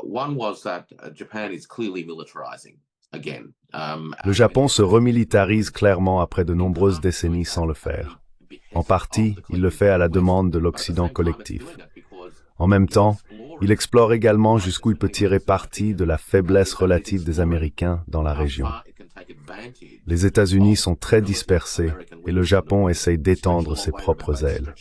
One was that Japan is clearly militarizing again. Le Japon se remilitarise clairement après de nombreuses décennies sans le faire. En partie, il le fait à la demande de l'Occident collectif. En même temps, il explore également jusqu'où il peut tirer parti de la faiblesse relative des Américains dans la région. Les États-Unis sont très dispersés et le Japon essaye d'étendre ses propres ailes.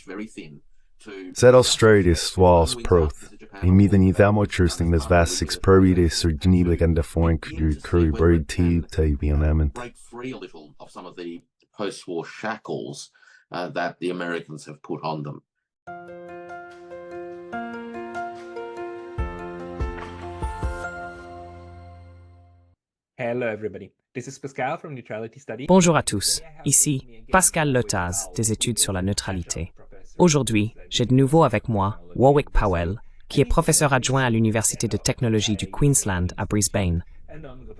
Sett Australis swals proth, et midden i thermochusting des vas six perides sur dniblik and de foreign curry buried tea bionament. Break free a little of some of the post-war shackles that the Americans have put on them. Hello everybody. This is Pascal from Neutrality Study. Bonjour à tous, ici Pascal Letaz des études sur la neutralité. Aujourd'hui, j'ai de nouveau avec moi Warwick Powell, qui est professeur adjoint à l'Université de technologie du Queensland à Brisbane.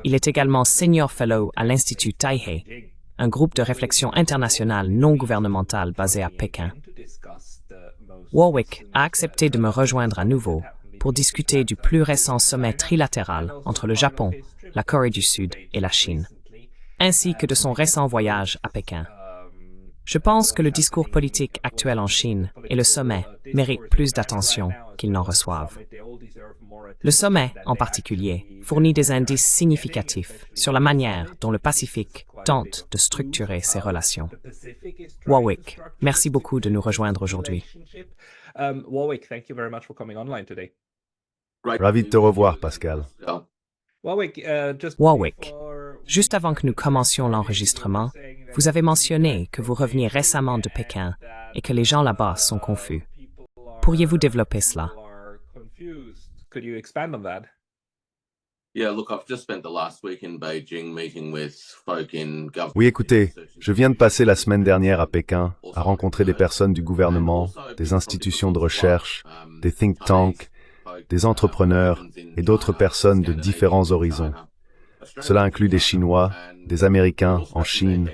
Il est également Senior Fellow à l'Institut Taipei, un groupe de réflexion internationale non gouvernemental basé à Pékin. Warwick a accepté de me rejoindre à nouveau pour discuter du plus récent sommet trilatéral entre le Japon, la Corée du Sud et la Chine, ainsi que de son récent voyage à Pékin. Je pense que le discours politique actuel en Chine et le sommet méritent plus d'attention qu'ils n'en reçoivent. Le sommet, en particulier, fournit des indices significatifs sur la manière dont le Pacifique tente de structurer ses relations. Warwick, merci beaucoup de nous rejoindre aujourd'hui. Warwick, thank you very much for coming online today. Ravi de te revoir, Pascal. Warwick, Juste avant que nous commencions l'enregistrement, vous avez mentionné que vous reveniez récemment de Pékin et que les gens là-bas sont confus. Pourriez-vous développer cela? Could you expand on that? Yeah, look, I've just spent the last week in Beijing meeting with folk in government. Oui, écoutez, je viens de passer la semaine dernière à Pékin à rencontrer des personnes du gouvernement, des institutions de recherche, des think tanks, des entrepreneurs et d'autres personnes de différents horizons. Cela inclut des Chinois, des Américains en Chine,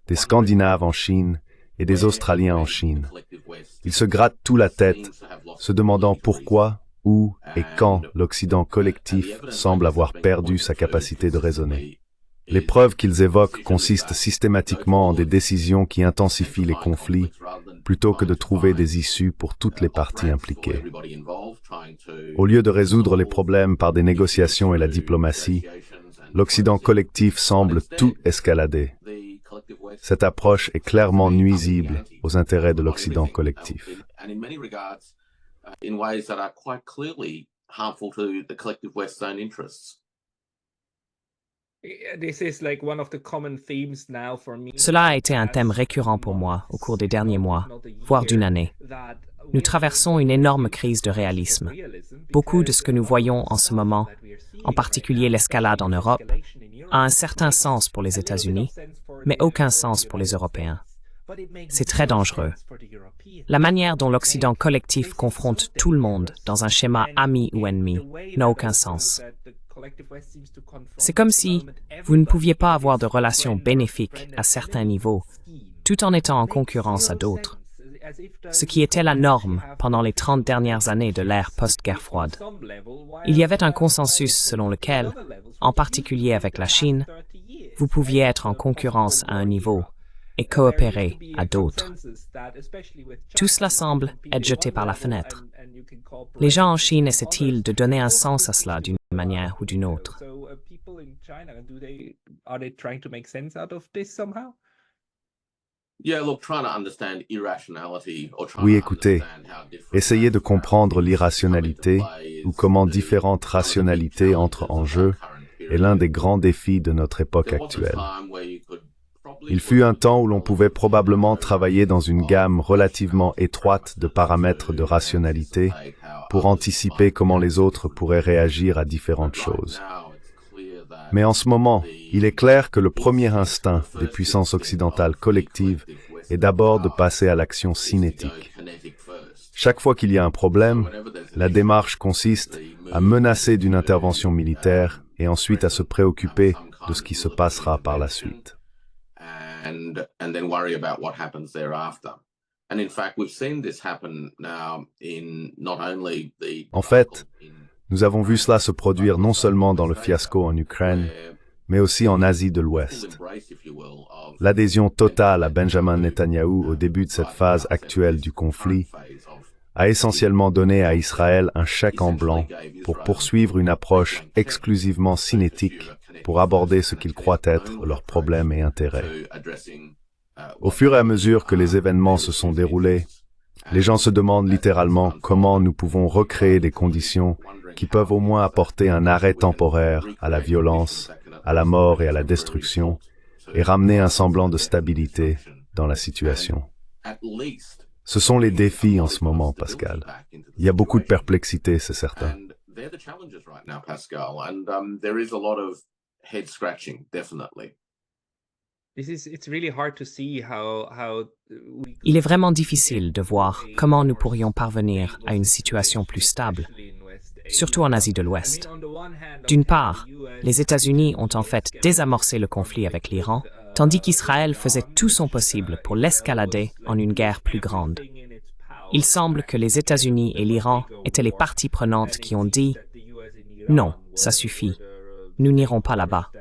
des Scandinaves en Chine et des Australiens en Chine. Ils se grattent tout la tête, se demandant pourquoi, où et quand l'Occident collectif semble avoir perdu sa capacité de raisonner. Les preuves qu'ils évoquent consistent systématiquement en des décisions qui intensifient les conflits, plutôt que de trouver des issues pour toutes les parties impliquées. Au lieu de résoudre les problèmes par des négociations et la diplomatie, l'Occident collectif semble tout escalader. Cette approche est clairement nuisible aux intérêts de l'Occident collectif. In ways that are quite clearly harmful to the collective West's own interests. This is like one of the common themes now for me. Cela a été un thème récurrent pour moi au cours des derniers mois, voire d'une année. Nous traversons une énorme crise de réalisme. Beaucoup de ce que nous voyons en ce moment, en particulier l'escalade en Europe, a un certain sens pour les États-Unis, mais aucun sens pour les Européens. C'est très dangereux. La manière dont l'Occident collectif confronte tout le monde dans un schéma ami ou ennemi n'a aucun sens. C'est comme si vous ne pouviez pas avoir de relations bénéfiques à certains niveaux, tout en étant en concurrence à d'autres. Ce qui était la norme pendant les 30 dernières années de l'ère post-guerre froide. Il y avait un consensus selon lequel, en particulier avec la Chine, vous pouviez être en concurrence à un niveau et coopérer à d'autres. Tout cela semble être jeté par la fenêtre. Les gens en Chine essaient-ils de donner un sens à cela d'une manière ou d'une autre? Oui, écoutez, essayez de comprendre l'irrationalité ou comment différentes rationalités entrent en jeu est l'un des grands défis de notre époque actuelle. Il fut un temps où l'on pouvait probablement travailler dans une gamme relativement étroite de paramètres de rationalité pour anticiper comment les autres pourraient réagir à différentes choses. Mais en ce moment, il est clair que le premier instinct des puissances occidentales collectives est d'abord de passer à l'action cinétique. Chaque fois qu'il y a un problème, la démarche consiste à menacer d'une intervention militaire et ensuite à se préoccuper de ce qui se passera par la suite. And then worry about what happens thereafter. And in fact, we've seen this happen now in not only the... En fait, Nous avons vu cela se produire non seulement dans le fiasco en Ukraine, mais aussi en Asie de l'Ouest. L'adhésion totale à Benjamin Netanyahou au début de cette phase actuelle du conflit a essentiellement donné à Israël un chèque en blanc pour poursuivre une approche exclusivement cinétique pour aborder ce qu'ils croient être leurs problèmes et intérêts. Au fur et à mesure que les événements se sont déroulés, les gens se demandent littéralement comment nous pouvons recréer des conditions qui peuvent au moins apporter un arrêt temporaire à la violence, à la mort et à la destruction, et ramener un semblant de stabilité dans la situation. Ce sont les défis en ce moment, Pascal. Il y a beaucoup de perplexité, c'est certain. Il est vraiment difficile de voir comment nous pourrions parvenir à une situation plus stable, surtout en Asie de l'Ouest. D'une part, les États-Unis ont en fait désamorcé le conflit avec l'Iran, tandis qu'Israël faisait tout son possible pour l'escalader en une guerre plus grande. Il semble que les États-Unis et l'Iran étaient les parties prenantes qui ont dit « Non, ça suffit, nous n'irons pas là-bas ».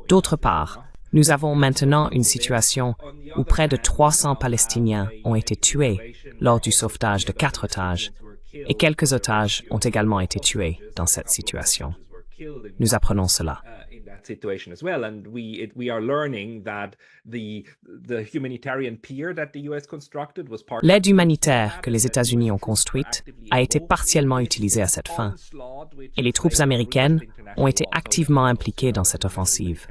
D'autre part, nous avons maintenant une situation où près de 300 Palestiniens ont été tués lors du sauvetage de 4 otages, et quelques otages ont également été tués dans cette situation. Nous apprenons cela. L'aide humanitaire que les États-Unis ont construite a été partiellement utilisée à cette fin, et les troupes américaines ont été activement impliquées dans cette offensive,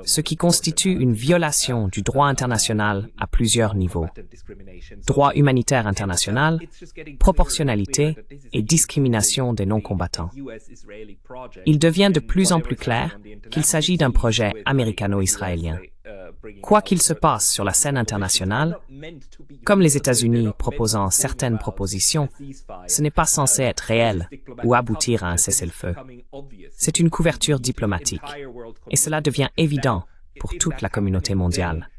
ce qui constitue une violation du droit international à plusieurs niveaux. Droit humanitaire international, proportionnalité et discrimination des non-combattants. Il devient de plus en plus clair qu'il s'agit d'un projet américano-israélien. Quoi qu'il se passe sur la scène internationale, comme les États-Unis proposant certaines propositions, ce n'est pas censé être réel ou aboutir à un cessez-le-feu. C'est une couverture diplomatique, et cela devient évident pour toute la communauté mondiale.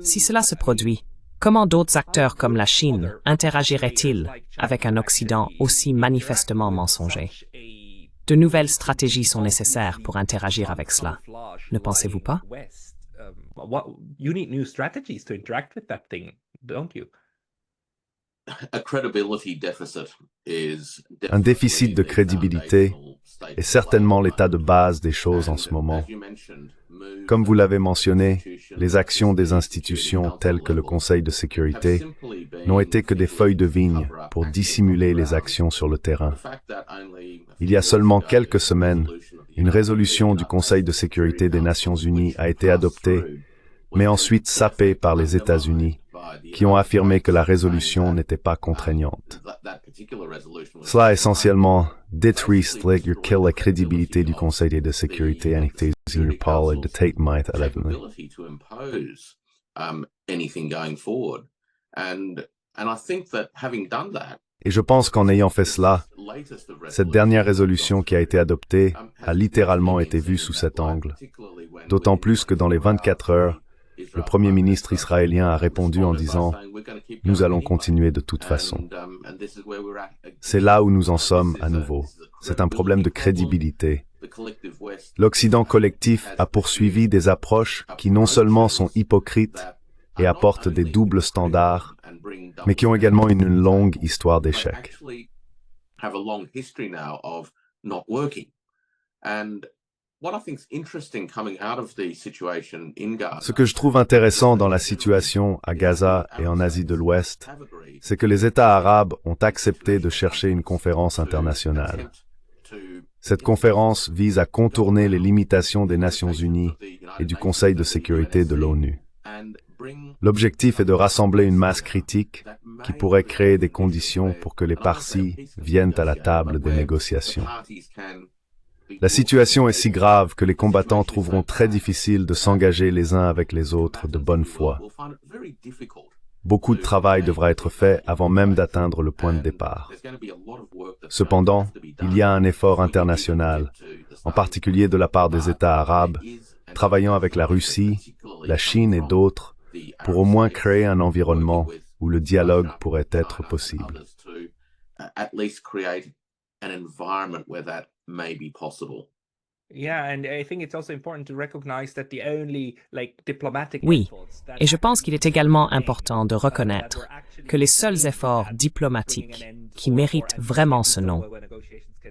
Si cela se produit, comment d'autres acteurs comme la Chine interagiraient-ils avec un Occident aussi manifestement mensonger? De nouvelles stratégies sont nécessaires pour interagir avec cela. Ne pensez-vous pas? Un déficit de crédibilité est certainement l'état de base des choses en ce moment. Comme vous l'avez mentionné, les actions des institutions telles que le Conseil de sécurité n'ont été que des feuilles de vigne pour dissimuler les actions sur le terrain. Il y a seulement quelques semaines, une résolution du Conseil de sécurité des Nations Unies a été adoptée, mais ensuite sapée par les États-Unis, qui ont affirmé que la résolution n'était pas contraignante. Cela a essentiellement détruit la crédibilité du Conseil de sécurité et de Tate-Mythe à l'avenir. Et je pense qu'en ayant fait cela, cette dernière résolution qui a été adoptée a littéralement été vue sous cet angle. D'autant plus que dans les 24 heures, le Premier ministre israélien a répondu en disant « Nous allons continuer de toute façon ». C'est là où nous en sommes à nouveau. C'est un problème de crédibilité. L'Occident collectif a poursuivi des approches qui non seulement sont hypocrites et apportent des doubles standards, mais qui ont également une longue histoire d'échecs. Ce que je trouve intéressant dans la situation à Gaza et en Asie de l'Ouest, c'est que les États arabes ont accepté de chercher une conférence internationale. Cette conférence vise à contourner les limitations des Nations Unies et du Conseil de sécurité de l'ONU. L'objectif est de rassembler une masse critique qui pourrait créer des conditions pour que les parties viennent à la table des négociations. La situation est si grave que les combattants trouveront très difficile de s'engager les uns avec les autres de bonne foi. Beaucoup de travail devra être fait avant même d'atteindre le point de départ. Cependant, il y a un effort international, en particulier de la part des États arabes, travaillant avec la Russie, la Chine et d'autres, pour au moins créer un environnement où le dialogue pourrait être possible. an environment where that may be possible. Oui, et je pense qu'il est également important de reconnaître que les seuls efforts diplomatiques qui méritent vraiment ce nom,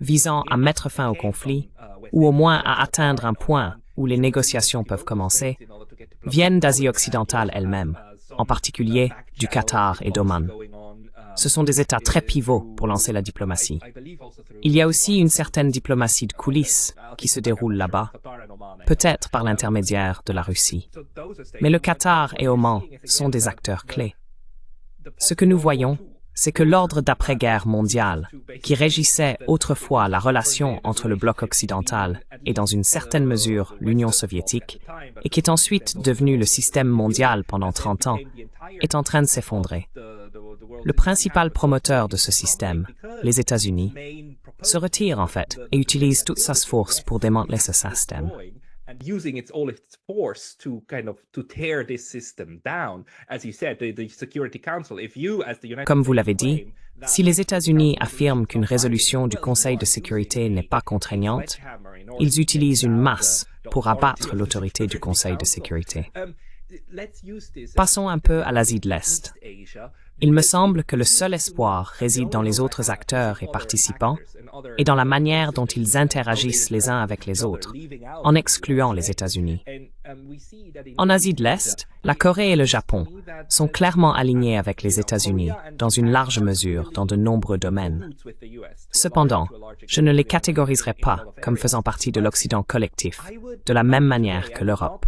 visant à mettre fin au conflit, ou au moins à atteindre un point où les négociations peuvent commencer, viennent d'Asie occidentale elle-même, en particulier du Qatar et d'Oman. Ce sont des États très pivots pour lancer la diplomatie. Il y a aussi une certaine diplomatie de coulisses qui se déroule là-bas, peut-être par l'intermédiaire de la Russie. Mais le Qatar et Oman sont des acteurs clés. Ce que nous voyons, c'est que l'ordre d'après-guerre mondial, qui régissait autrefois la relation entre le bloc occidental et dans une certaine mesure l'Union soviétique, et qui est ensuite devenu le système mondial pendant 30 ans, est en train de s'effondrer. Le principal promoteur de ce système, les États-Unis, se retire en fait et utilise toute sa force pour démanteler ce système. Comme vous l'avez dit, si les États-Unis affirment qu'une résolution du Conseil de sécurité n'est pas contraignante, ils utilisent une masse pour abattre l'autorité du Conseil de sécurité. Passons un peu à l'Asie de l'Est. Il me semble que le seul espoir réside dans les autres acteurs et participants et dans la manière dont ils interagissent les uns avec les autres, en excluant les États-Unis. En Asie de l'Est, la Corée et le Japon sont clairement alignés avec les États-Unis dans une large mesure dans de nombreux domaines. Cependant, je ne les catégoriserai pas comme faisant partie de l'Occident collectif, de la même manière que l'Europe.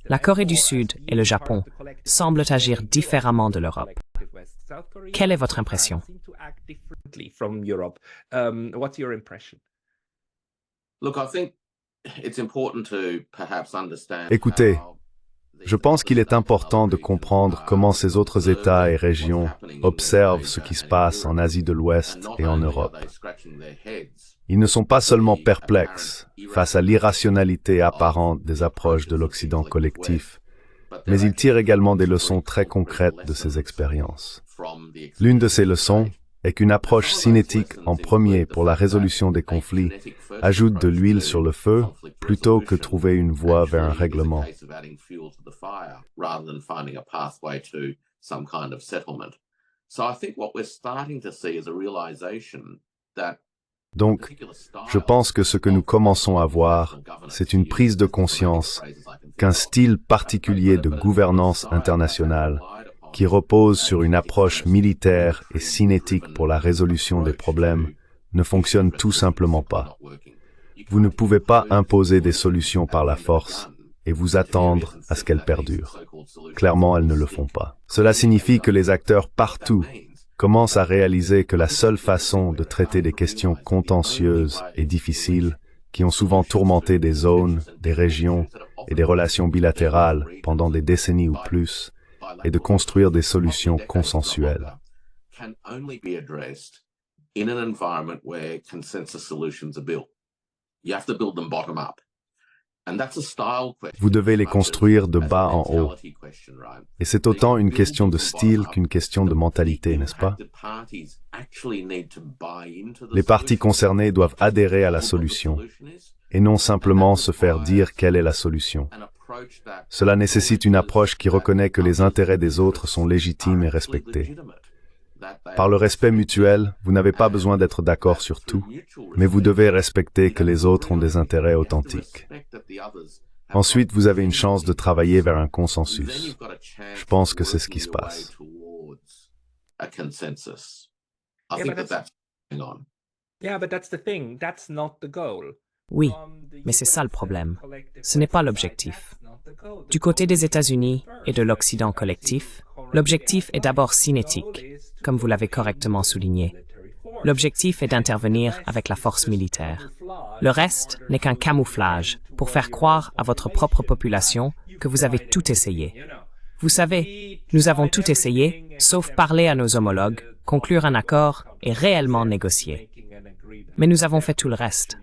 La Corée du Sud et le Japon semblent agir différemment de l'Europe. Quelle est votre impression? Écoutez, je pense qu'il est important de comprendre comment ces autres États et régions observent ce qui se passe en Asie de l'Ouest et en Europe. Ils ne sont pas seulement perplexes face à l'irrationalité apparente des approches de l'Occident collectif, mais ils tirent également des leçons très concrètes de ces expériences. L'une de ces leçons est qu'une approche cinétique en premier pour la résolution des conflits ajoute de l'huile sur le feu plutôt que trouver une voie vers un règlement. Donc, je pense que ce que nous commençons à voir, c'est une prise de conscience qu'un style particulier de gouvernance internationale qui repose sur une approche militaire et cinétique pour la résolution des problèmes ne fonctionne tout simplement pas. Vous ne pouvez pas imposer des solutions par la force et vous attendre à ce qu'elles perdurent. Clairement, elles ne le font pas. Cela signifie que les acteurs partout commencent à réaliser que la seule façon de traiter des questions contentieuses et difficiles qui ont souvent tourmenté des zones, des régions et des relations bilatérales pendant des décennies ou plus est de construire des solutions consensuelles. Vous devez les construire de bas en haut. Et c'est autant une question de style qu'une question de mentalité, n'est-ce pas? Les parties concernées doivent adhérer à la solution et non simplement se faire dire quelle est la solution. Cela nécessite une approche qui reconnaît que les intérêts des autres sont légitimes et respectés. Par le respect mutuel, vous n'avez pas besoin d'être d'accord sur tout, mais vous devez respecter que les autres ont des intérêts authentiques. Ensuite, vous avez une chance de travailler vers un consensus. Je pense que c'est ce qui se passe. Oui, mais c'est ça le problème. Ce n'est pas l'objectif. Du côté des États-Unis et de l'Occident collectif, l'objectif est d'abord cinétique, comme vous l'avez correctement souligné. L'objectif est d'intervenir avec la force militaire. Le reste n'est qu'un camouflage pour faire croire à votre propre population que vous avez tout essayé. Vous savez, nous avons tout essayé, sauf parler à nos homologues, conclure un accord et réellement négocier. Mais nous avons fait tout le reste.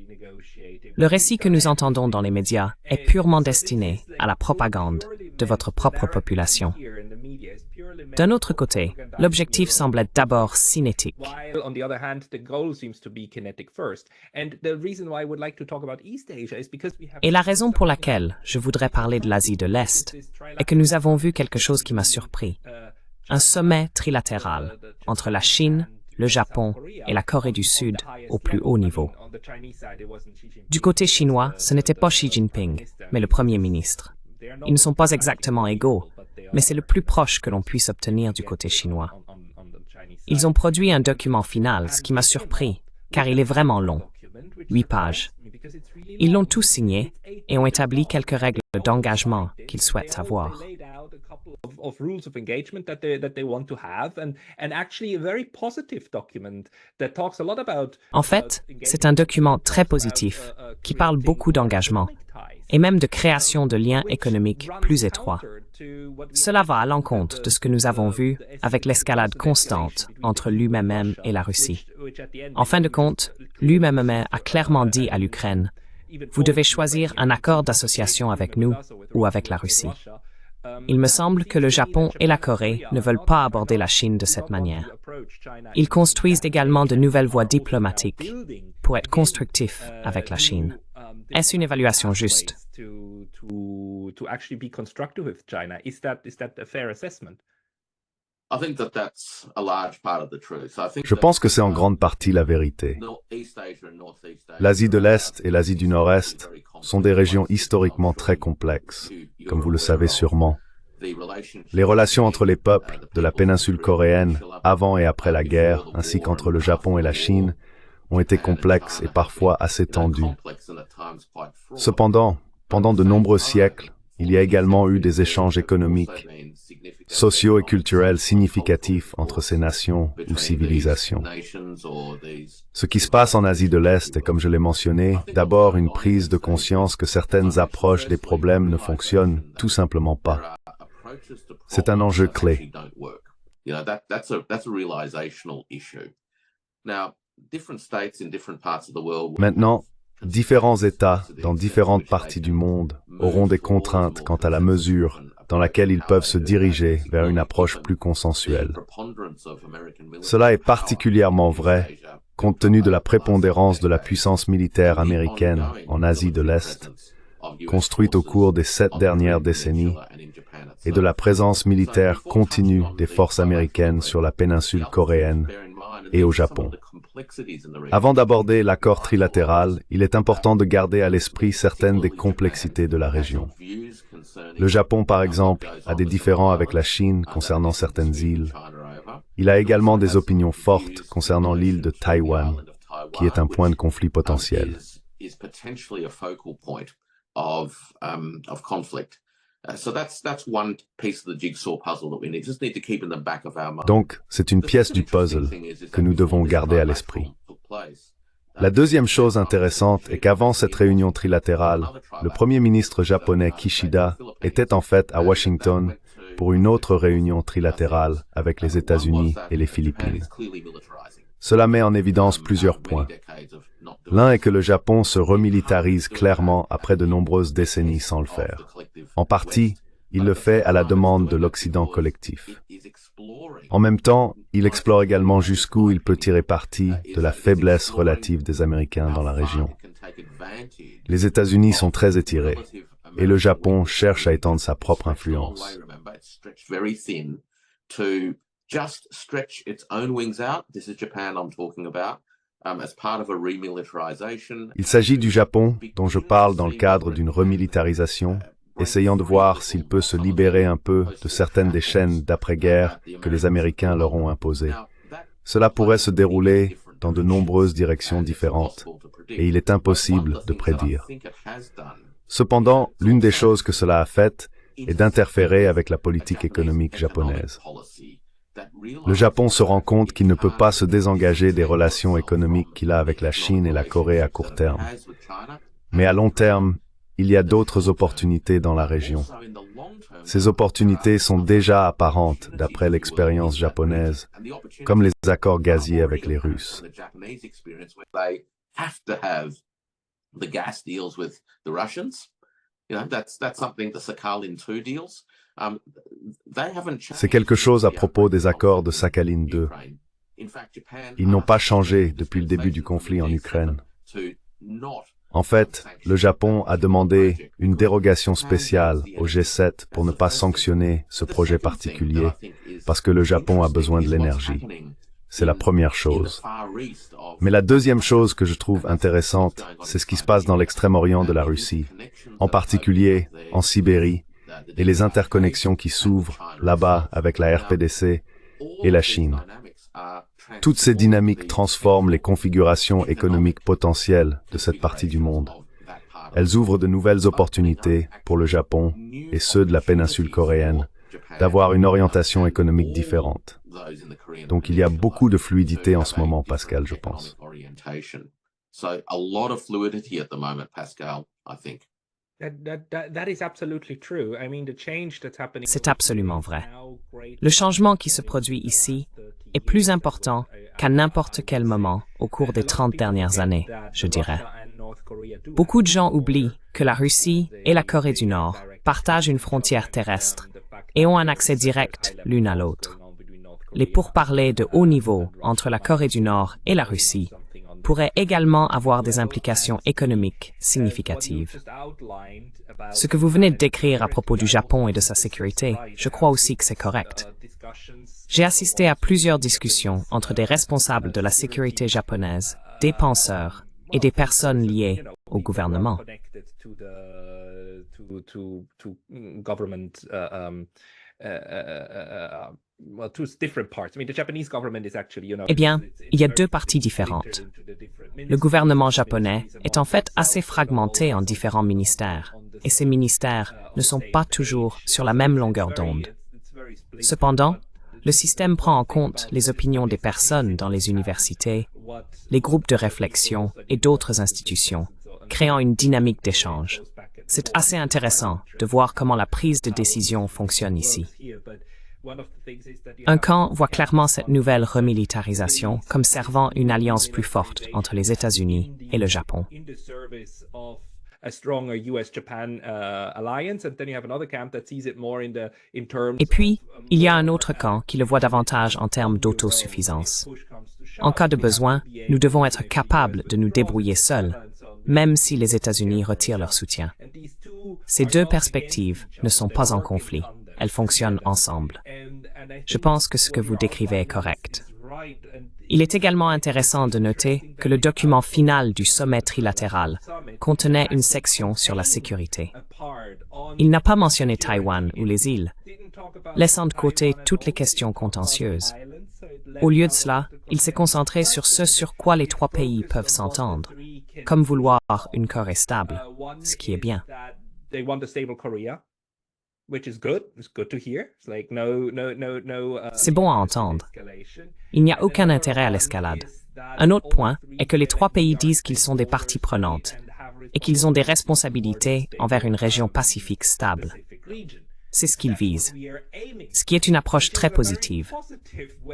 Le récit que nous entendons dans les médias est purement destiné à la propagande de votre propre population. D'un autre côté, l'objectif semble être d'abord cinétique. While on the other hand, the goal seems to be kinetic first. And the reason why I would like to talk about East Asia is because we have... Et la raison pour laquelle je voudrais parler de l'Asie de l'Est est que nous avons vu quelque chose qui m'a surpris. Un sommet trilatéral entre la Chine, le Japon et la Corée du Sud au plus haut niveau. Du côté chinois, ce n'était pas Xi Jinping, mais le Premier ministre. Ils ne sont pas exactement égaux, mais c'est le plus proche que l'on puisse obtenir du côté chinois. Ils ont produit un document final, ce qui m'a surpris, car il est vraiment long, 8 pages. Ils l'ont tous signé et ont établi quelques règles d'engagement qu'ils souhaitent avoir. Of rules of engagement that they want to have, and actually a very positive document that talks a lot about. En fait, c'est un document très positif qui parle beaucoup d'engagement et même de création de liens économiques plus étroits. Cela va à l'encontre de ce que nous avons vu avec l'escalade constante entre l'UMM et la Russie. En fin de compte, l'UMM a clairement dit à l'Ukraine, vous devez choisir un accord d'association avec nous ou avec la Russie. Il me semble que le Japon et la Corée ne veulent pas aborder la Chine de cette manière. Ils construisent également de nouvelles voies diplomatiques pour être constructifs avec la Chine. Est-ce une évaluation juste? To actually be constructive with China. Is that a fair assessment? Je pense que c'est en grande partie la vérité. L'Asie de l'Est et l'Asie du Nord-Est sont des régions historiquement très complexes, comme vous le savez sûrement. Les relations entre les peuples de la péninsule coréenne avant et après la guerre, ainsi qu'entre le Japon et la Chine, ont été complexes et parfois assez tendues. Cependant, pendant de nombreux siècles, il y a également eu des échanges économiques, sociaux et culturels significatifs entre ces nations ou civilisations. Ce qui se passe en Asie de l'Est est, comme je l'ai mentionné, d'abord une prise de conscience que certaines approches des problèmes ne fonctionnent tout simplement pas. C'est un enjeu clé. Maintenant, différents États dans différentes parties du monde auront des contraintes quant à la mesure dans laquelle ils peuvent se diriger vers une approche plus consensuelle. Cela est particulièrement vrai compte tenu de la prépondérance de la puissance militaire américaine en Asie de l'Est, construite au cours des 7 dernières décennies, et de la présence militaire continue des forces américaines sur la péninsule coréenne et au Japon. Avant d'aborder l'accord trilatéral, il est important de garder à l'esprit certaines des complexités de la région. Le Japon, par exemple, a des différends avec la Chine concernant certaines îles. Il a également des opinions fortes concernant l'île de Taïwan, qui est un point de conflit potentiel. Donc, c'est une pièce du puzzle que nous devons garder à l'esprit. La deuxième chose intéressante est qu'avant cette réunion trilatérale, le Premier ministre japonais Kishida était en fait à Washington pour une autre réunion trilatérale avec les États-Unis et les Philippines. Cela met en évidence plusieurs points. L'un est que le Japon se remilitarise clairement après de nombreuses décennies sans le faire. En partie, il le fait à la demande de l'Occident collectif. En même temps, il explore également jusqu'où il peut tirer parti de la faiblesse relative des Américains dans la région. Les États-Unis sont très étirés, et le Japon cherche à étendre sa propre influence. Il s'agit du Japon dont je parle dans le cadre d'une remilitarisation, essayant de voir s'il peut se libérer un peu de certaines des chaînes d'après-guerre que les Américains leur ont imposées. Cela pourrait se dérouler dans de nombreuses directions différentes, et il est impossible de prédire. Cependant, l'une des choses que cela a faites est d'interférer avec la politique économique japonaise. Le Japon se rend compte qu'il ne peut pas se désengager des relations économiques qu'il a avec la Chine et la Corée à court terme. Mais à long terme, il y a d'autres opportunités dans la région. Ces opportunités sont déjà apparentes d'après l'expérience japonaise, comme les accords gaziers avec les Russes. C'est quelque chose à propos des accords de Sakhalin II. Ils n'ont pas changé depuis le début du conflit en Ukraine. En fait, le Japon a demandé une dérogation spéciale au G7 pour ne pas sanctionner ce projet particulier, parce que le Japon a besoin de l'énergie. C'est la première chose. Mais la deuxième chose que je trouve intéressante, c'est ce qui se passe dans l'extrême-orient de la Russie, en particulier en Sibérie, et les interconnexions qui s'ouvrent là-bas avec la RPDC et la Chine. Toutes ces dynamiques transforment les configurations économiques potentielles de cette partie du monde. Elles ouvrent de nouvelles opportunités pour le Japon et ceux de la péninsule coréenne d'avoir une orientation économique différente. Donc il y a beaucoup de fluidité en ce moment, Pascal, je pense. C'est absolument vrai. Le changement qui se produit ici est plus important qu'à n'importe quel moment au cours des 30 dernières années, je dirais. Beaucoup de gens oublient que la Russie et la Corée du Nord partagent une frontière terrestre et ont un accès direct l'une à l'autre. Les pourparlers de haut niveau entre la Corée du Nord et la Russie pourraient également avoir des implications économiques significatives. Ce que vous venez de décrire à propos du Japon et de sa sécurité, je crois aussi que c'est correct. J'ai assisté à plusieurs discussions entre des responsables de la sécurité japonaise, des penseurs et des personnes liées au gouvernement. Eh bien, il y a deux parties différentes. Le gouvernement japonais est en fait assez fragmenté en différents ministères, et ces ministères ne sont pas toujours sur la même longueur d'onde. Cependant, le système prend en compte les opinions des personnes dans les universités, les groupes de réflexion et d'autres institutions, créant une dynamique d'échange. C'est assez intéressant de voir comment la prise de décision fonctionne ici. Un camp voit clairement cette nouvelle remilitarisation comme servant une alliance plus forte entre les États-Unis et le Japon. Et puis, il y a un autre camp qui le voit davantage en termes d'autosuffisance. En cas de besoin, nous devons être capables de nous débrouiller seuls, même si les États-Unis retirent leur soutien. Ces deux perspectives ne sont pas en conflit. Elles fonctionnent ensemble. Je pense que ce que vous décrivez est correct. Il est également intéressant de noter que le document final du sommet trilatéral contenait une section sur la sécurité. Il n'a pas mentionné Taïwan ou les îles, laissant de côté toutes les questions contentieuses. Au lieu de cela, il s'est concentré sur ce sur quoi les trois pays peuvent s'entendre, comme vouloir une Corée stable, ce qui est bien. C'est bon à entendre. Il n'y a aucun intérêt à l'escalade. Un autre point est que les trois pays disent qu'ils sont des parties prenantes et qu'ils ont des responsabilités envers une région pacifique stable. C'est ce qu'ils visent, ce qui est une approche très positive.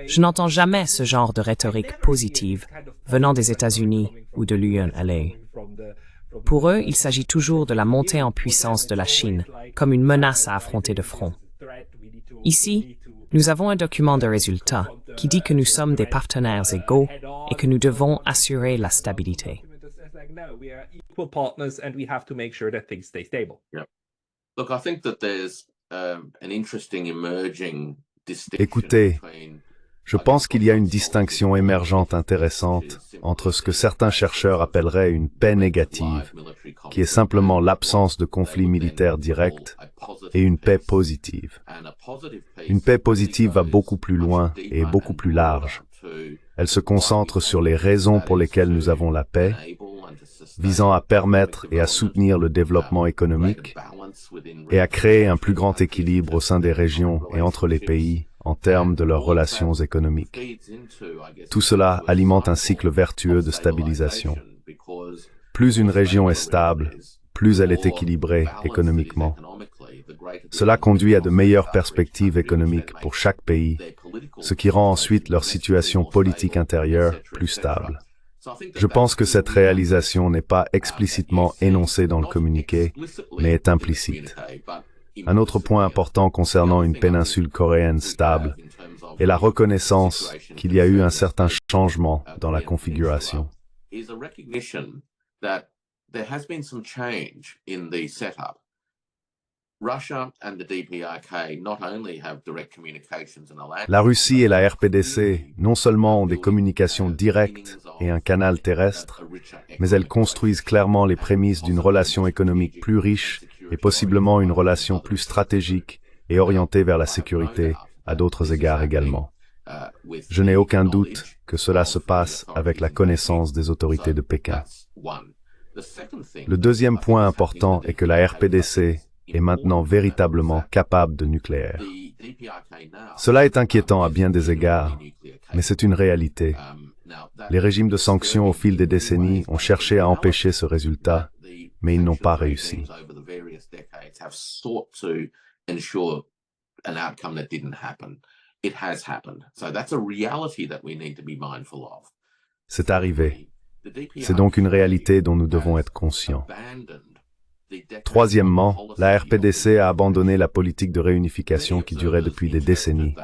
Je n'entends jamais ce genre de rhétorique positive venant des États-Unis ou de l'UNLA. Pour eux, il s'agit toujours de la montée en puissance de la Chine comme une menace à affronter de front. Ici, nous avons un document de résultat qui dit que nous sommes des partenaires égaux et que nous devons assurer la stabilité. Écoutez, je pense qu'il y a une distinction émergente intéressante entre ce que certains chercheurs appelleraient une paix négative, qui est simplement l'absence de conflit militaire direct, et une paix positive. Une paix positive va beaucoup plus loin et est beaucoup plus large. Elle se concentre sur les raisons pour lesquelles nous avons la paix, visant à permettre et à soutenir le développement économique et à créer un plus grand équilibre au sein des régions et entre les pays en termes de leurs relations économiques. Tout cela alimente un cycle vertueux de stabilisation. Plus une région est stable, plus elle est équilibrée économiquement. Cela conduit à de meilleures perspectives économiques pour chaque pays, ce qui rend ensuite leur situation politique intérieure plus stable. Je pense que cette réalisation n'est pas explicitement énoncée dans le communiqué, mais est implicite. Un autre point important concernant une péninsule coréenne stable est la reconnaissance qu'il y a eu un certain changement dans la configuration. La Russie et la RPDC non seulement ont des communications directes et un canal terrestre, mais elles construisent clairement les prémices d'une relation économique plus riche et possiblement une relation plus stratégique et orientée vers la sécurité à d'autres égards également. Je n'ai aucun doute que cela se passe avec la connaissance des autorités de Pékin. Le deuxième point important est que la RPDC est maintenant véritablement capable de nucléaire. Cela est inquiétant à bien des égards, mais c'est une réalité. Les régimes de sanctions au fil des décennies ont cherché à empêcher ce résultat, mais ils n'ont pas réussi. C'est arrivé. C'est donc une réalité dont nous devons être conscients. Troisièmement, la RPDC a abandonné la politique de réunification qui durait depuis des décennies.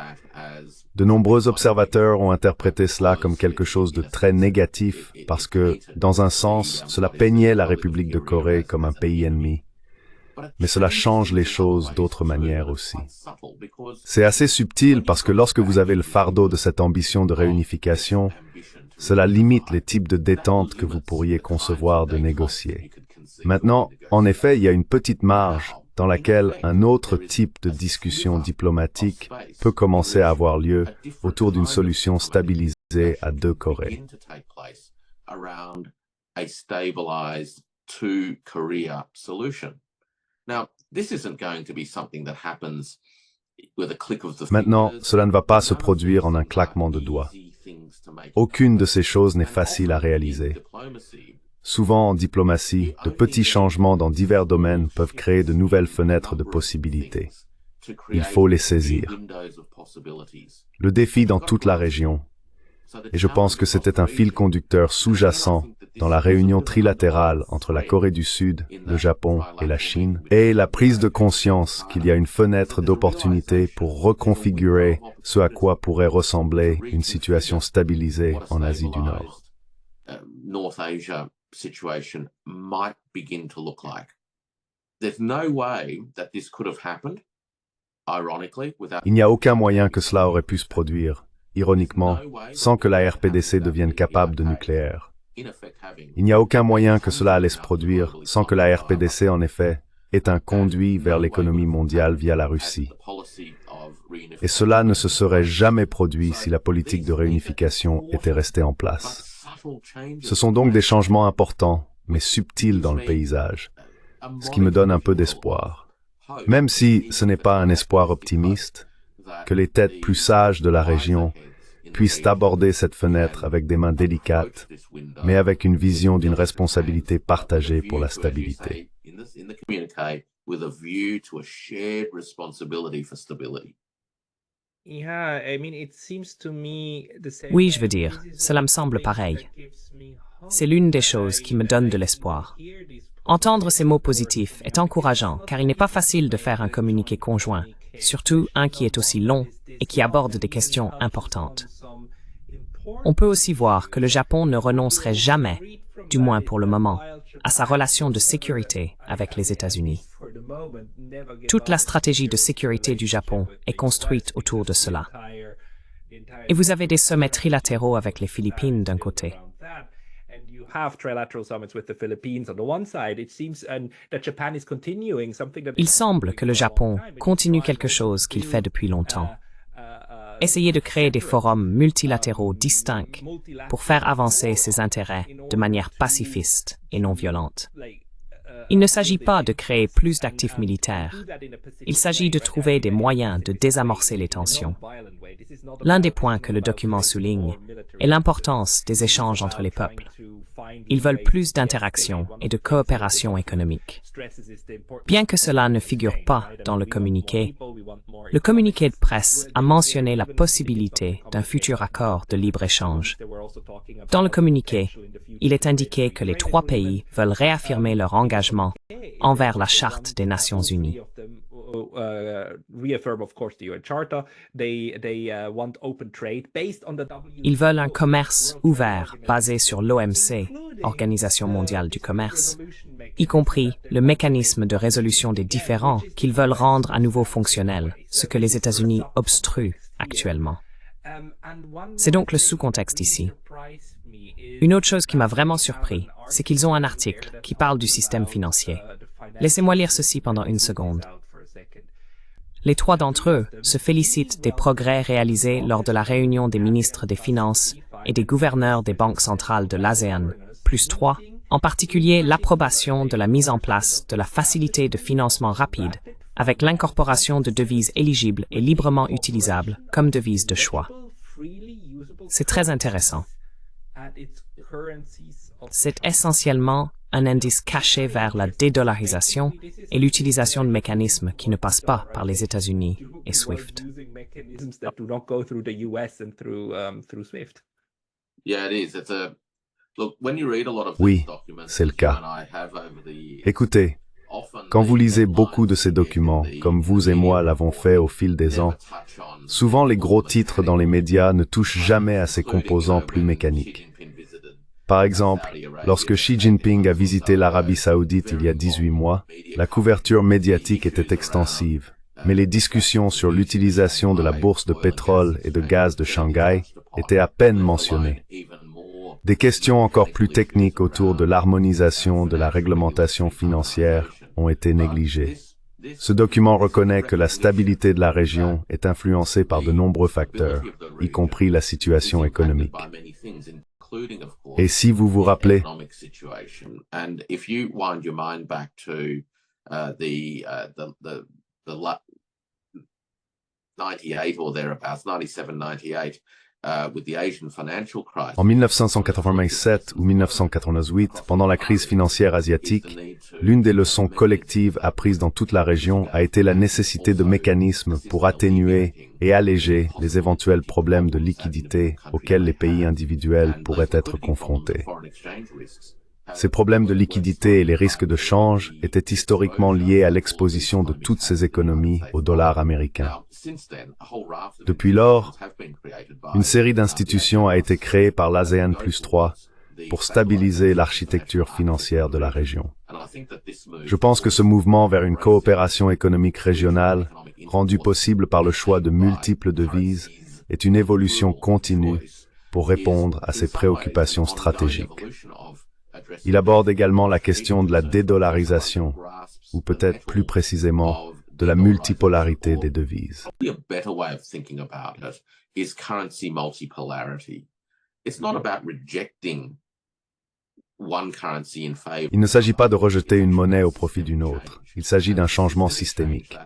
De nombreux observateurs ont interprété cela comme quelque chose de très négatif parce que, dans un sens, cela peignait la République de Corée comme un pays ennemi. Mais cela change les choses d'autres manières aussi. C'est assez subtil parce que lorsque vous avez le fardeau de cette ambition de réunification, cela limite les types de détente que vous pourriez concevoir de négocier. Maintenant, en effet, il y a une petite marge dans laquelle un autre type de discussion diplomatique peut commencer à avoir lieu autour d'une solution stabilisée à deux Corées. Maintenant, cela ne va pas se produire en un claquement de doigts. Aucune de ces choses n'est facile à réaliser. Souvent en diplomatie, de petits changements dans divers domaines peuvent créer de nouvelles fenêtres de possibilités. Il faut les saisir. Le défi dans toute la région, et je pense que c'était un fil conducteur sous-jacent dans la réunion trilatérale entre la Corée du Sud, le Japon et la Chine, est la prise de conscience qu'il y a une fenêtre d'opportunité pour reconfigurer ce à quoi pourrait ressembler une situation stabilisée en Asie du Nord. Situation might begin to look like. There's no way that this could have happened, ironically, without... Il n'y a aucun moyen que cela aurait pu se produire, ironiquement, sans que la RPDC devienne capable de nucléaire. Il n'y a aucun moyen que cela allait se produire sans que la RPDC, en effet, ait un conduit vers l'économie mondiale via la Russie. Et cela ne se serait jamais produit si la politique de réunification était restée en place. Ce sont donc des changements importants, mais subtils dans le paysage, ce qui me donne un peu d'espoir. Même si ce n'est pas un espoir optimiste, que les têtes plus sages de la région puissent aborder cette fenêtre avec des mains délicates, mais avec une vision d'une responsabilité partagée pour la stabilité. Oui, je veux dire, cela me semble pareil. C'est l'une des choses qui me donne de l'espoir. Entendre ces mots positifs est encourageant car il n'est pas facile de faire un communiqué conjoint, surtout un qui est aussi long et qui aborde des questions importantes. On peut aussi voir que le Japon ne renoncerait jamais, du moins pour le moment, à sa relation de sécurité avec les États-Unis. Toute la stratégie de sécurité du Japon est construite autour de cela. Et vous avez des sommets trilatéraux avec les Philippines d'un côté. Il semble que le Japon continue quelque chose qu'il fait depuis longtemps. Essayer de créer des forums multilatéraux distincts pour faire avancer ses intérêts de manière pacifiste et non violente. Il ne s'agit pas de créer plus d'actifs militaires. Il s'agit de trouver des moyens de désamorcer les tensions. L'un des points que le document souligne est l'importance des échanges entre les peuples. Ils veulent plus d'interaction et de coopération économique. Bien que cela ne figure pas dans le communiqué, Le communiqué de presse a mentionné la possibilité d'un futur accord de libre-échange. Dans le communiqué, il est indiqué que les trois pays veulent réaffirmer leur engagement envers la Charte des Nations Unies. Ils veulent un commerce ouvert basé sur l'OMC, Organisation mondiale du commerce, y compris le mécanisme de résolution des différends qu'ils veulent rendre à nouveau fonctionnel, ce que les États-Unis obstruent actuellement. C'est donc le sous-contexte ici. Une autre chose qui m'a vraiment surpris, c'est qu'ils ont un article qui parle du système financier. Laissez-moi lire ceci pendant une seconde. Les trois d'entre eux se félicitent des progrès réalisés lors de la réunion des ministres des Finances et des gouverneurs des banques centrales de l'ASEAN, +3, en particulier l'approbation de la mise en place de la facilité de financement rapide avec l'incorporation de devises éligibles et librement utilisables comme devises de choix. C'est très intéressant. C'est essentiellement un indice caché vers la dédollarisation et l'utilisation de mécanismes qui ne passent pas par les États-Unis et SWIFT. Oui, c'est le cas. Écoutez, quand vous lisez beaucoup de ces documents, comme vous et moi l'avons fait au fil des ans, souvent les gros titres dans les médias ne touchent jamais à ces composants plus mécaniques. Par exemple, lorsque Xi Jinping a visité l'Arabie Saoudite il y a 18 mois, la couverture médiatique était extensive, mais les discussions sur l'utilisation de la bourse de pétrole et de gaz de Shanghai étaient à peine mentionnées. Des questions encore plus techniques autour de l'harmonisation de la réglementation financière ont été négligées. Ce document reconnaît que la stabilité de la région est influencée par de nombreux facteurs, y compris la situation économique. Et si vous vous rappelez, en 1987 ou 1998, pendant la crise financière asiatique, l'une des leçons collectives apprises dans toute la région a été la nécessité de mécanismes pour atténuer et alléger les éventuels problèmes de liquidité auxquels les pays individuels pourraient être confrontés. Ces problèmes de liquidité et les risques de change étaient historiquement liés à l'exposition de toutes ces économies au dollar américain. Depuis lors, une série d'institutions a été créée par l'ASEAN +3 pour stabiliser l'architecture financière de la région. Je pense que ce mouvement vers une coopération économique régionale, rendu possible par le choix de multiples devises, est une évolution continue pour répondre à ces préoccupations stratégiques. Il aborde également la question de la dédollarisation, ou peut-être plus précisément, de la multipolarité des devises. Il ne s'agit pas de rejeter une monnaie au profit d'une autre. Il s'agit d'un changement systémique.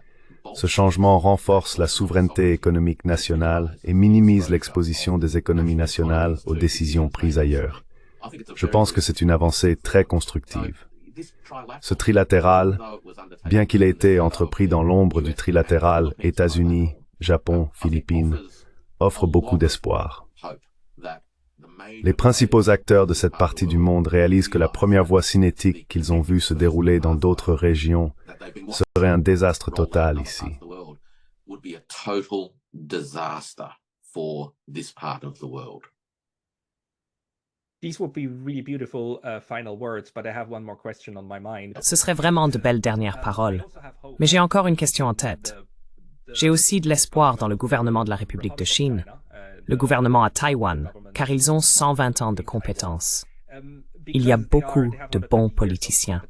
Ce changement renforce la souveraineté économique nationale et minimise l'exposition des économies nationales aux décisions prises ailleurs. Je pense que c'est une avancée très constructive. Ce trilatéral, bien qu'il ait été entrepris dans l'ombre du trilatéral États-Unis, Japon, Philippines, offre beaucoup d'espoir. Les principaux acteurs de cette partie du monde réalisent que la première voie cinétique qu'ils ont vue se dérouler dans d'autres régions serait un désastre total ici. Ce serait vraiment de belles dernières paroles. Mais j'ai encore une question en tête. J'ai aussi de l'espoir dans le gouvernement de la République de Chine, le gouvernement à Taïwan, car ils ont 120 ans de compétences. Il y a beaucoup de bons politiciens.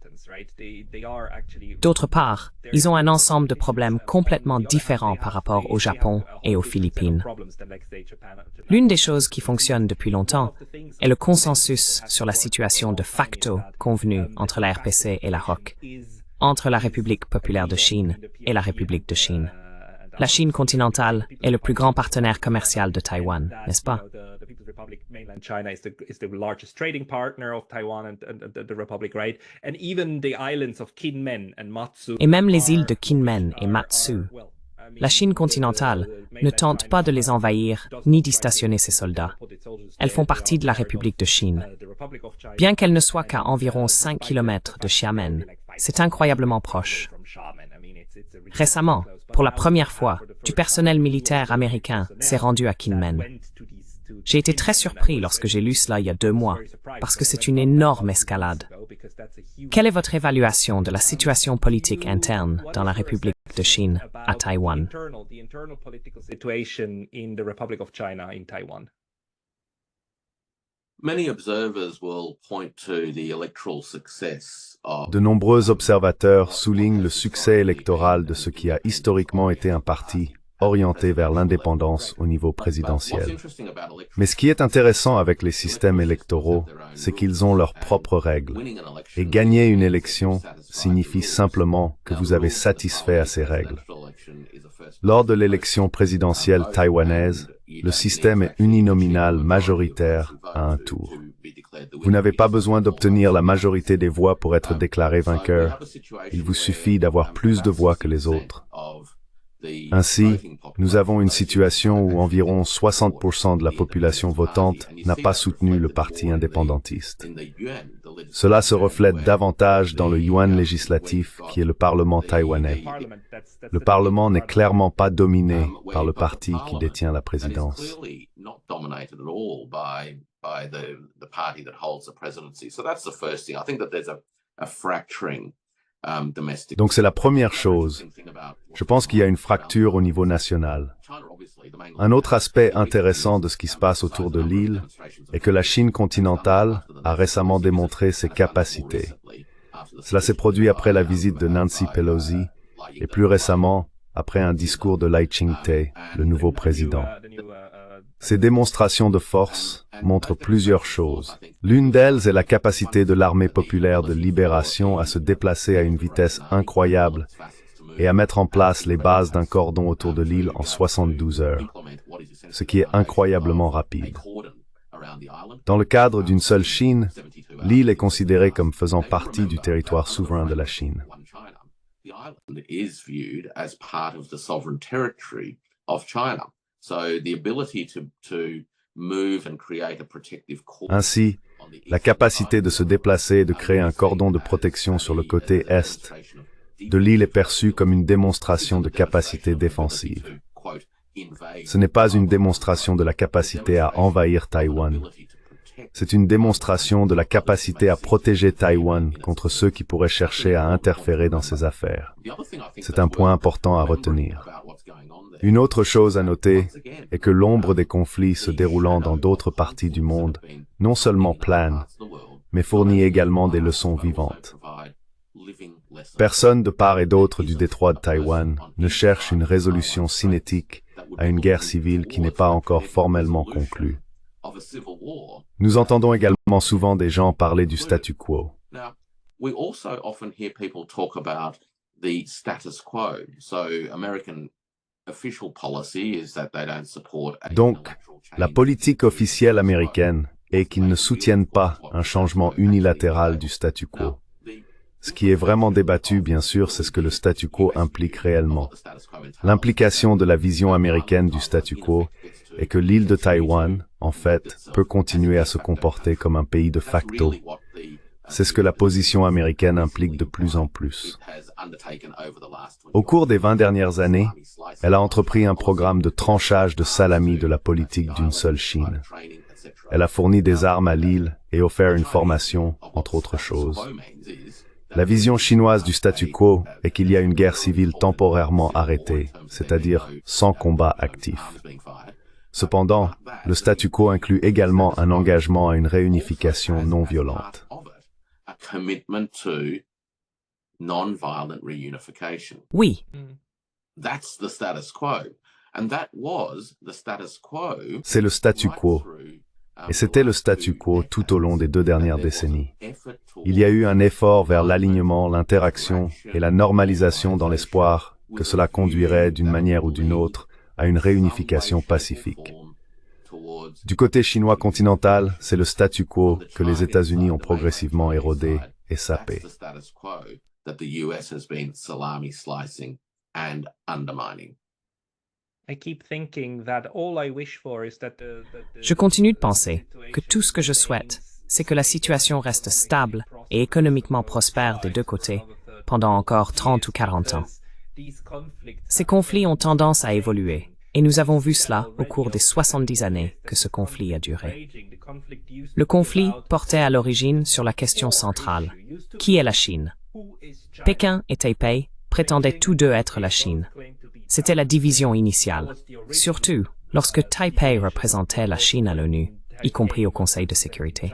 D'autre part, ils ont un ensemble de problèmes complètement différents par rapport au Japon et aux Philippines. L'une des choses qui fonctionne depuis longtemps est le consensus sur la situation de facto convenue entre la RPC et la ROC, entre la République populaire de Chine et la République de Chine. La Chine continentale est le plus grand partenaire commercial de Taïwan, n'est-ce pas? Et même les îles de Kinmen et Matsu La Chine continentale ne tente pas de les envahir ni d'y stationner ses soldats. Elles font partie de la République de Chine. Bien qu'elles ne soient qu'à environ 5 km de Xiamen, c'est incroyablement proche. Récemment, pour la première fois, du personnel militaire américain s'est rendu à Kinmen. J'ai été très surpris lorsque j'ai lu cela il y a 2 mois, parce que c'est une énorme escalade. Quelle est votre évaluation de la situation politique interne dans la République de Chine à Taïwan? De nombreux observateurs soulignent le succès électoral de ce qui a historiquement été un parti orienté vers l'indépendance au niveau présidentiel. Mais ce qui est intéressant avec les systèmes électoraux, c'est qu'ils ont leurs propres règles. Et gagner une élection signifie simplement que vous avez satisfait à ces règles. Lors de l'élection présidentielle taïwanaise, le système est uninominal majoritaire à un tour. Vous n'avez pas besoin d'obtenir la majorité des voix pour être déclaré vainqueur. Il vous suffit d'avoir plus de voix que les autres. Ainsi, nous avons une situation où environ 60% de la population votante n'a pas soutenu le parti indépendantiste. Cela se reflète davantage dans le yuan législatif qui est le Parlement taïwanais. Le Parlement n'est clairement pas dominé par le parti qui détient la présidence. Donc c'est la première chose. Je pense qu'il y a une fracture au niveau national. Un autre aspect intéressant de ce qui se passe autour de l'île est que la Chine continentale a récemment démontré ses capacités. Cela s'est produit après la visite de Nancy Pelosi et plus récemment après un discours de Lai Ching-te, le nouveau président. Ces démonstrations de force montrent plusieurs choses. L'une d'elles est la capacité de l'armée populaire de libération à se déplacer à une vitesse incroyable et à mettre en place les bases d'un cordon autour de l'île en 72 heures, ce qui est incroyablement rapide. Dans le cadre d'une seule Chine, l'île est considérée comme faisant partie du territoire souverain de la Chine. Ainsi, la capacité de se déplacer et de créer un cordon de protection sur le côté est de l'île est perçue comme une démonstration de capacité défensive. Ce n'est pas une démonstration de la capacité à envahir Taïwan. C'est une démonstration de la capacité à protéger Taïwan contre ceux qui pourraient chercher à interférer dans ses affaires. C'est un point important à retenir. Une autre chose à noter est que l'ombre des conflits se déroulant dans d'autres parties du monde non seulement plane, mais fournit également des leçons vivantes. Personne de part et d'autre du détroit de Taïwan ne cherche une résolution cinétique à une guerre civile qui n'est pas encore formellement conclue. Nous entendons également souvent des gens parler du statu quo. Donc, la politique officielle américaine est qu'ils ne soutiennent pas un changement unilatéral du statu quo. Ce qui est vraiment débattu, bien sûr, c'est ce que le statu quo implique réellement. L'implication de la vision américaine du statu quo est que l'île de Taïwan, en fait, peut continuer à se comporter comme un pays de facto. C'est ce que la position américaine implique de plus en plus. Au cours des 20 dernières années, elle a entrepris un programme de tranchage de salami de la politique d'une seule Chine. Elle a fourni des armes à l'île et offert une formation, entre autres choses. La vision chinoise du statu quo est qu'il y a une guerre civile temporairement arrêtée, c'est-à-dire sans combat actif. Cependant, le statu quo inclut également un engagement à une réunification non violente. Oui. C'est le statu quo. Et c'était le statu quo tout au long des 2 dernières décennies. Il y a eu un effort vers l'alignement, l'interaction et la normalisation dans l'espoir que cela conduirait d'une manière ou d'une autre à une réunification pacifique. Du côté chinois continental, c'est le statu quo que les États-Unis ont progressivement érodé et sapé. Je continue de penser que tout ce que je souhaite, c'est que la situation reste stable et économiquement prospère des deux côtés pendant encore 30 ou 40 ans. Ces conflits ont tendance à évoluer, et nous avons vu cela au cours des 70 années que ce conflit a duré. Le conflit portait à l'origine sur la question centrale. Qui est la Chine? Pékin et Taipei prétendaient tous deux être la Chine. C'était la division initiale, surtout lorsque Taipei représentait la Chine à l'ONU, y compris au Conseil de sécurité.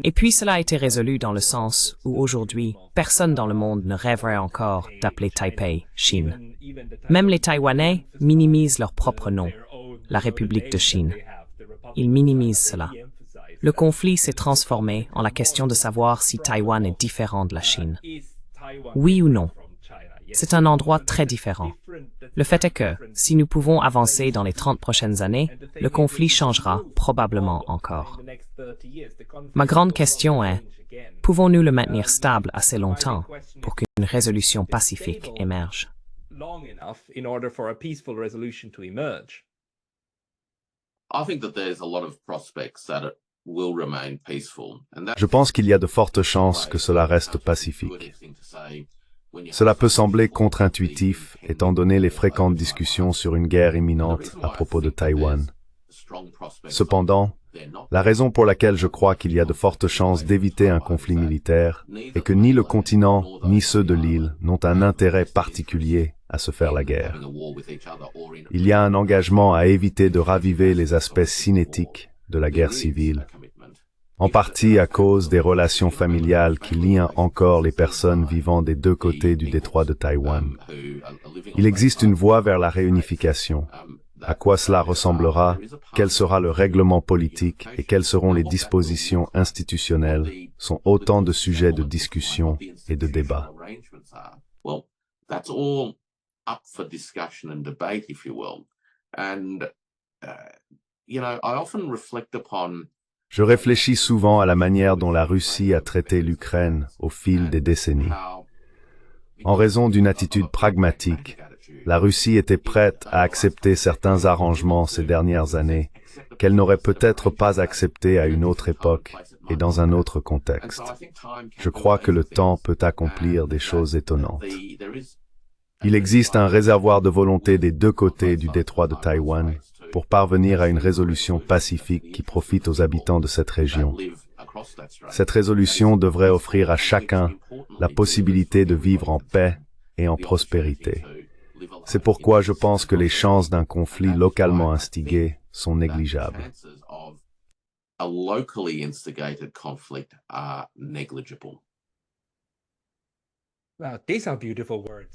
Et puis cela a été résolu dans le sens où aujourd'hui, personne dans le monde ne rêverait encore d'appeler Taipei Chine. Même les Taïwanais minimisent leur propre nom, la République de Chine. Ils minimisent cela. Le conflit s'est transformé en la question de savoir si Taïwan est différent de la Chine. Oui ou non? C'est un endroit très différent. Le fait est que, si nous pouvons avancer dans les 30 prochaines années, le conflit changera probablement encore. Ma grande question est, pouvons-nous le maintenir stable assez longtemps pour qu'une résolution pacifique émerge? Je pense qu'il y a de fortes chances que cela reste pacifique. Cela peut sembler contre-intuitif, étant donné les fréquentes discussions sur une guerre imminente à propos de Taïwan. Cependant, la raison pour laquelle je crois qu'il y a de fortes chances d'éviter un conflit militaire est que ni le continent ni ceux de l'île n'ont un intérêt particulier à se faire la guerre. Il y a un engagement à éviter de raviver les aspects cinétiques de la guerre civile, en partie à cause des relations familiales qui lient encore les personnes vivant des deux côtés du détroit de Taïwan. Il existe une voie vers la réunification. À quoi cela ressemblera, quel sera le règlement politique et quelles seront les dispositions institutionnelles sont autant de sujets de discussion et de débat. Je réfléchis souvent à la manière dont la Russie a traité l'Ukraine au fil des décennies. En raison d'une attitude pragmatique, la Russie était prête à accepter certains arrangements ces dernières années qu'elle n'aurait peut-être pas acceptés à une autre époque et dans un autre contexte. Je crois que le temps peut accomplir des choses étonnantes. Il existe un réservoir de volonté des deux côtés du détroit de Taïwan pour parvenir à une résolution pacifique qui profite aux habitants de cette région. Cette résolution devrait offrir à chacun la possibilité de vivre en paix et en prospérité. C'est pourquoi je pense que les chances d'un conflit localement instigé sont négligeables.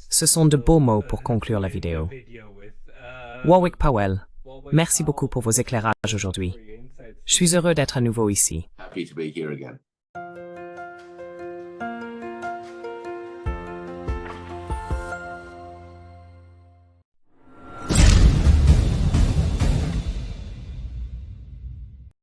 Ce sont de beaux mots pour conclure la vidéo. Warwick Powell, merci beaucoup pour vos éclairages aujourd'hui. Je suis heureux d'être à nouveau ici. Happy to be here again.